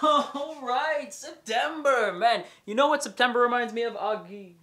Oh, right, September, man. You know what September reminds me of? Augie.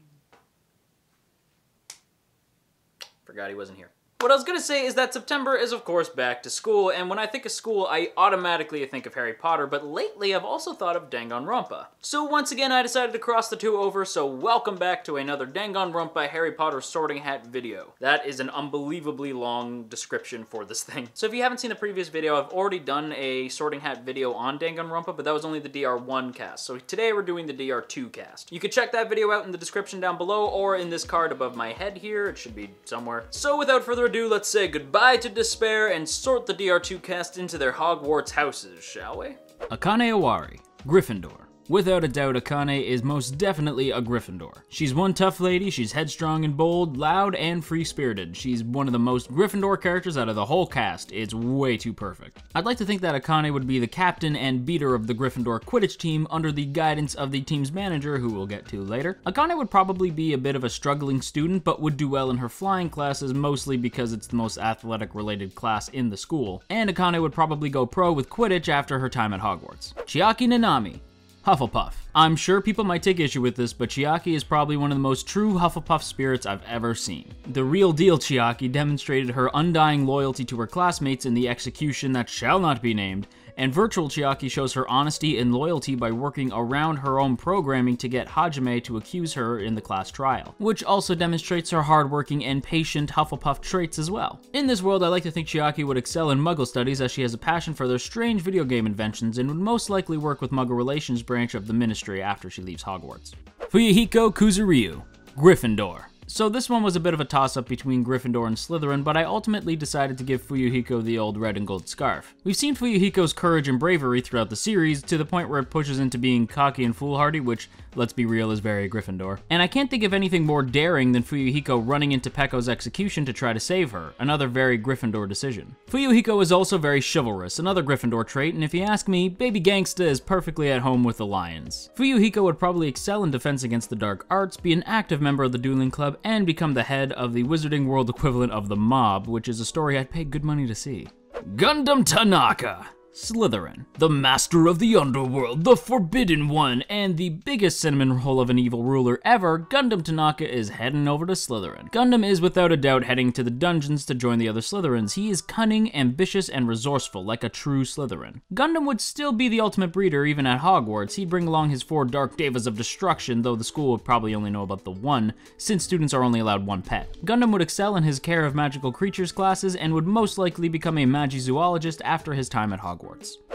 Forgot he wasn't here. What I was gonna say is that September is of course back to school, and when I think of school, I automatically think of Harry Potter, but lately I've also thought of Danganronpa. So once again, I decided to cross the two over, so welcome back to another Danganronpa Harry Potter Sorting Hat video. That is an unbelievably long description for this thing. So if you haven't seen the previous video, I've already done a Sorting Hat video on Danganronpa, but that was only the DR1 cast. So today we're doing the DR2 cast. You can check that video out in the description down below, or in this card above my head here. It should be somewhere. So without further ado, let's say goodbye to despair and sort the DR2 cast into their Hogwarts houses, shall we? Akane Owari, Gryffindor. Without a doubt, Akane is most definitely a Gryffindor. She's one tough lady, she's headstrong and bold, loud and free-spirited. She's one of the most Gryffindor characters out of the whole cast. It's way too perfect. I'd like to think that Akane would be the captain and beater of the Gryffindor Quidditch team under the guidance of the team's manager, who we'll get to later. Akane would probably be a bit of a struggling student, but would do well in her flying classes, mostly because it's the most athletic-related class in the school. And Akane would probably go pro with Quidditch after her time at Hogwarts. Chiaki Nanami, Hufflepuff. I'm sure people might take issue with this, but Chiaki is probably one of the most true Hufflepuff spirits I've ever seen. The real deal Chiaki demonstrated her undying loyalty to her classmates in the execution that shall not be named, and virtual Chiaki shows her honesty and loyalty by working around her own programming to get Hajime to accuse her in the class trial, which also demonstrates her hardworking and patient Hufflepuff traits as well. In this world, I like to think Chiaki would excel in Muggle studies as she has a passion for their strange video game inventions and would most likely work with Muggle Relations branch of the Ministry after she leaves Hogwarts. Fuyuhiko Kuzuryu, Gryffindor. So this one was a bit of a toss-up between Gryffindor and Slytherin, but I ultimately decided to give Fuyuhiko the old red and gold scarf. We've seen Fuyuhiko's courage and bravery throughout the series, to the point where it pushes into being cocky and foolhardy, which, let's be real, is very Gryffindor. And I can't think of anything more daring than Fuyuhiko running into Pecco's execution to try to save her, another very Gryffindor decision. Fuyuhiko is also very chivalrous, another Gryffindor trait, and if you ask me, baby gangsta is perfectly at home with the lions. Fuyuhiko would probably excel in defense against the dark arts, be an active member of the dueling club, and become the head of the Wizarding World equivalent of the Mob, which is a story I'd pay good money to see. Gundam Tanaka, Slytherin. The master of the underworld, the forbidden one, and the biggest cinnamon roll of an evil ruler ever, Gundam Tanaka is heading over to Slytherin. Gundam is without a doubt heading to the dungeons to join the other Slytherins. He is cunning, ambitious, and resourceful, like a true Slytherin. Gundam would still be the ultimate breeder even at Hogwarts. He'd bring along his 4 Dark Devas of Destruction, though the school would probably only know about the one, since students are only allowed 1 pet. Gundam would excel in his care of magical creatures classes, and would most likely become a magizoologist after his time at Hogwarts.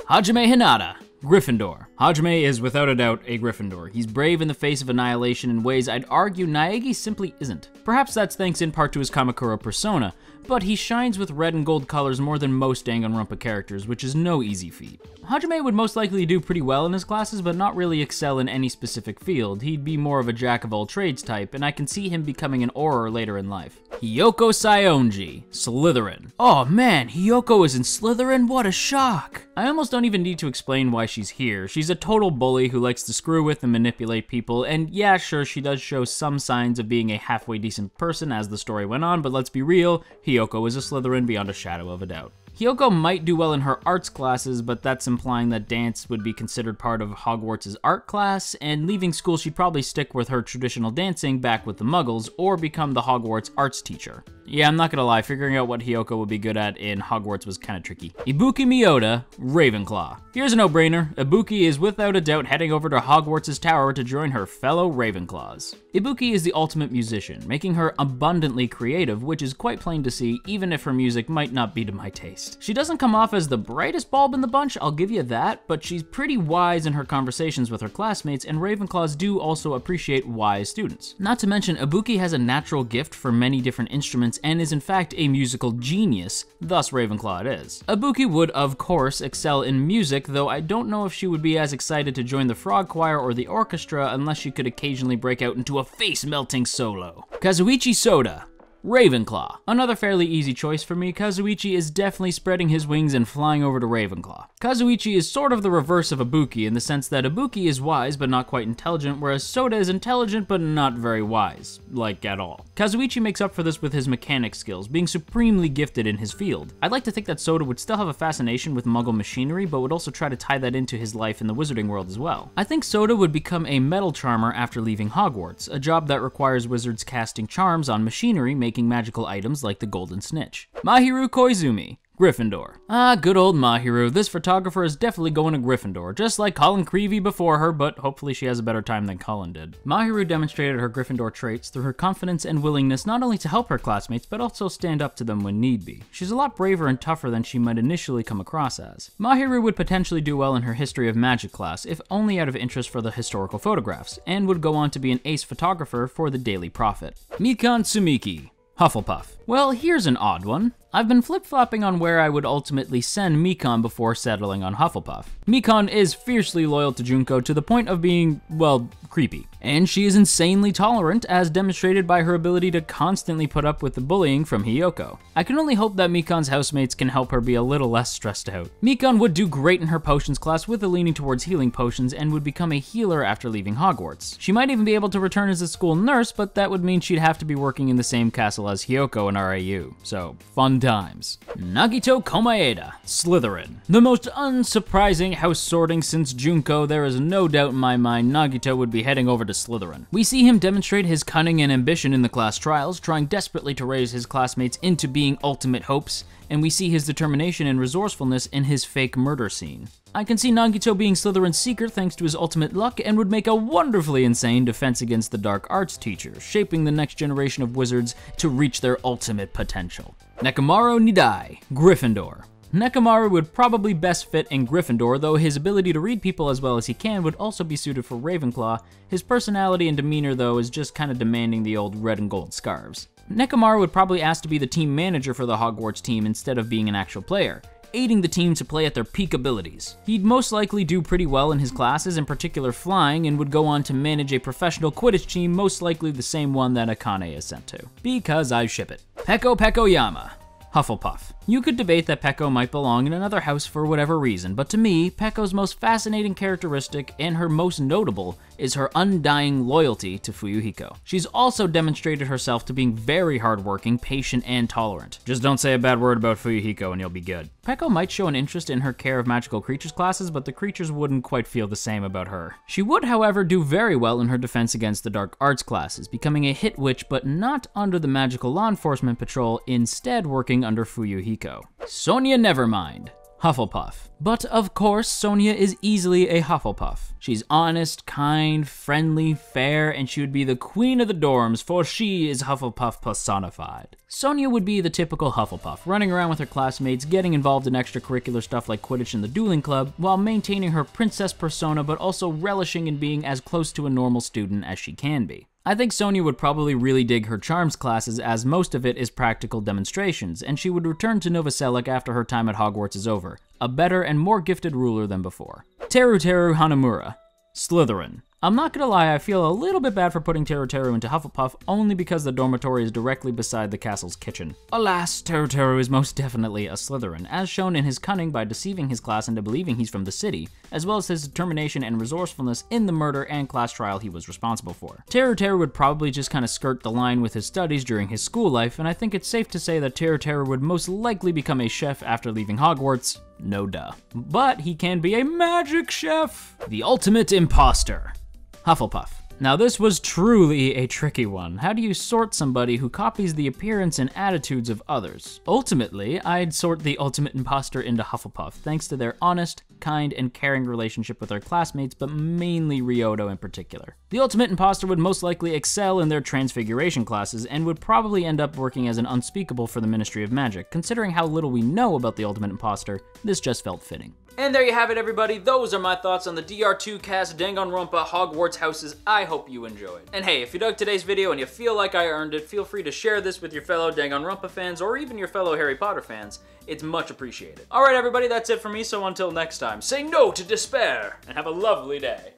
Hajime Hinata, Gryffindor. Hajime is without a doubt a Gryffindor. He's brave in the face of annihilation in ways I'd argue Naegi simply isn't. Perhaps that's thanks in part to his Kamakura persona, but he shines with red and gold colors more than most Danganronpa characters, which is no easy feat. Hajime would most likely do pretty well in his classes, but not really excel in any specific field. He'd be more of a jack-of-all-trades type, and I can see him becoming an Auror later in life. Hiyoko Saionji, Slytherin. Oh man, Hiyoko is in Slytherin? What a shock! I almost don't even need to explain why she's here. She's a total bully who likes to screw with and manipulate people, and yeah, sure, she does show some signs of being a halfway decent person as the story went on, but let's be real, Hiyoko is a Slytherin beyond a shadow of a doubt. Hiyoko might do well in her arts classes, but that's implying that dance would be considered part of Hogwarts' art class, and leaving school she'd probably stick with her traditional dancing back with the Muggles, or become the Hogwarts arts teacher. Yeah, I'm not gonna lie, figuring out what Hiyoko would be good at in Hogwarts was kinda tricky. Ibuki Mioda, Ravenclaw. Here's a no-brainer. Ibuki is without a doubt heading over to Hogwarts' tower to join her fellow Ravenclaws. Ibuki is the ultimate musician, making her abundantly creative, which is quite plain to see, even if her music might not be to my taste. She doesn't come off as the brightest bulb in the bunch, I'll give you that, but she's pretty wise in her conversations with her classmates, and Ravenclaws do also appreciate wise students. Not to mention, Ibuki has a natural gift for many different instruments and is in fact a musical genius, thus Ravenclaw it is. Ibuki would, of course, excel in music, though I don't know if she would be as excited to join the frog choir or the orchestra unless she could occasionally break out into a face-melting solo. Kazuichi Soda, Ravenclaw. Another fairly easy choice for me. Kazuichi is definitely spreading his wings and flying over to Ravenclaw. Kazuichi is sort of the reverse of Ibuki in the sense that Ibuki is wise but not quite intelligent, whereas Soda is intelligent but not very wise, like at all. Kazuichi makes up for this with his mechanic skills, being supremely gifted in his field. I'd like to think that Soda would still have a fascination with Muggle machinery, but would also try to tie that into his life in the wizarding world as well. I think Soda would become a metal charmer after leaving Hogwarts, a job that requires wizards casting charms on machinery, making magical items like the Golden Snitch. Mahiru Koizumi. Gryffindor. Ah, good old Mahiru. This photographer is definitely going to Gryffindor, just like Colin Creevey before her, but hopefully she has a better time than Colin did. Mahiru demonstrated her Gryffindor traits through her confidence and willingness not only to help her classmates, but also stand up to them when need be. She's a lot braver and tougher than she might initially come across as. Mahiru would potentially do well in her History of Magic class, if only out of interest for the historical photographs, and would go on to be an ace photographer for the Daily Prophet. Mikan Tsumiki. Hufflepuff. Well, here's an odd one. I've been flip-flopping on where I would ultimately send Mikan before settling on Hufflepuff. Mikan is fiercely loyal to Junko to the point of being, well, creepy. And she is insanely tolerant, as demonstrated by her ability to constantly put up with the bullying from Hiyoko. I can only hope that Mikan's housemates can help her be a little less stressed out. Mikan would do great in her potions class with a leaning towards healing potions and would become a healer after leaving Hogwarts. She might even be able to return as a school nurse, but that would mean she'd have to be working in the same castle as Hiyoko in RAU, so fun times. Nagito Komaeda, Slytherin. The most unsurprising house sorting since Junko, there is no doubt in my mind Nagito would be heading over to Slytherin. We see him demonstrate his cunning and ambition in the class trials, trying desperately to raise his classmates into being ultimate hopes, and we see his determination and resourcefulness in his fake murder scene. I can see Nagito being Slytherin's seeker thanks to his ultimate luck and would make a wonderfully insane defense against the dark arts teacher, shaping the next generation of wizards to reach their ultimate potential. Nekomaru Nidai, Gryffindor. Nekomaru would probably best fit in Gryffindor, though his ability to read people as well as he can would also be suited for Ravenclaw. His personality and demeanor, though, is just kind of demanding the old red and gold scarves. Nekomaru would probably ask to be the team manager for the Hogwarts team instead of being an actual player, aiding the team to play at their peak abilities. He'd most likely do pretty well in his classes, in particular flying, and would go on to manage a professional Quidditch team, most likely the same one that Akane is sent to. Because I ship it. Peko Pekoyama, Hufflepuff. You could debate that Peko might belong in another house for whatever reason, but to me, Peko's most fascinating characteristic and her most notable is her undying loyalty to Fuyuhiko. She's also demonstrated herself to being very hardworking, patient, and tolerant. Just don't say a bad word about Fuyuhiko and you'll be good. Peko might show an interest in her care of magical creatures classes, but the creatures wouldn't quite feel the same about her. She would, however, do very well in her defense against the dark arts classes, becoming a hit witch but not under the magical law enforcement patrol, instead working under Fuyuhiko. Sonia Nevermind, Hufflepuff. But of course, Sonia is easily a Hufflepuff. She's honest, kind, friendly, fair, and she would be the queen of the dorms, for she is Hufflepuff personified. Sonia would be the typical Hufflepuff, running around with her classmates, getting involved in extracurricular stuff like Quidditch and the dueling club, while maintaining her princess persona but also relishing in being as close to a normal student as she can be. I think Sonia would probably really dig her charms classes, as most of it is practical demonstrations, and she would return to Nova Sellic after her time at Hogwarts is over, a better and more gifted ruler than before. Teruteru HANAHURA, Slytherin. I'm not gonna lie, I feel a little bit bad for putting Teruteru into Hufflepuff, only because the dormitory is directly beside the castle's kitchen. Alas, Teruteru is most definitely a Slytherin, as shown in his cunning by deceiving his class into believing he's from the city, as well as his determination and resourcefulness in the murder and class trial he was responsible for. Teruteru would probably just kind of skirt the line with his studies during his school life, and I think it's safe to say that Teruteru would most likely become a chef after leaving Hogwarts. No duh. But he can be a magic chef! The ultimate imposter. Hufflepuff. Now this was truly a tricky one. How do you sort somebody who copies the appearance and attitudes of others? Ultimately, I'd sort the ultimate imposter into Hufflepuff, thanks to their honest, kind, and caring relationship with their classmates, but mainly Ryoto in particular. The ultimate imposter would most likely excel in their transfiguration classes, and would probably end up working as an unspeakable for the Ministry of Magic. Considering how little we know about the ultimate imposter, this just felt fitting. And there you have it, everybody. Those are my thoughts on the DR2 cast Danganronpa Hogwarts houses. I hope you enjoyed. And hey, if you dug today's video and you feel like I earned it, feel free to share this with your fellow Danganronpa fans or even your fellow Harry Potter fans. It's much appreciated. Alright everybody, that's it for me, so until next time, say no to despair and have a lovely day.